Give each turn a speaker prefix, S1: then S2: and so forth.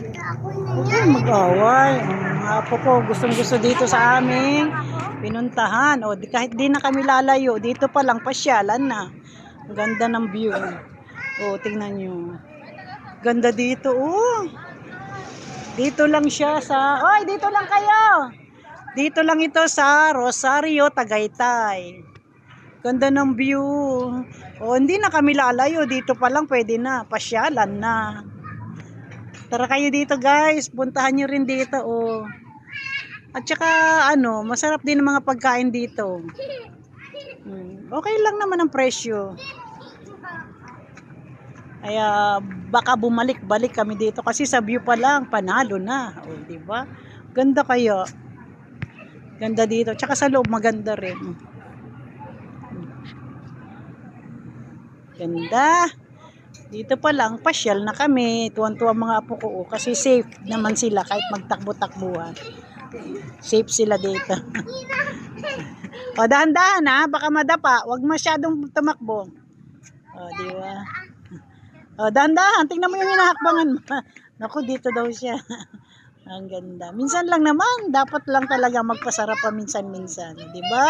S1: Huwag kayong mag-away. Ang apo ko, gustong-gusto dito sa aming pinuntahan. O, kahit di na kami lalayo, dito pa lang, pasyalan na. Ang ganda ng view. O, tingnan nyo. Ganda dito, oh. Dito lang siya sa... Oy, dito lang kayo! Dito lang ito sa Rosario, Tagaytay. Ganda ng view. O, hindi na kami lalayo. Dito pa lang, pwede na. Pasyalan na. Tara kayo dito, guys. Puntahan nyo rin dito, oh. At saka, ano, masarap din ang mga pagkain dito. Okay lang naman ang presyo. Kaya, baka bumalik-balik kami dito. Kasi sa view pa lang, panalo na. O, diba? Ganda kayo. Ganda dito. Tsaka sa loob, maganda rin. Ganda. Dito pa lang, pasyal na kami. Tuwan-tuwa mga apo ko. Kasi safe naman sila kahit magtakbo-takbuhan. Safe sila dito. O, dahan-dahan ha. Baka madapa. Huwag masyadong tumakbo. O, diba? O, dahan-dahan. Tingnan mo yung hinahakbangan mo. Naku, dito daw siya. Ang ganda. Minsan lang naman. Dapat lang talaga magpasarap pa minsan-minsan. Diba?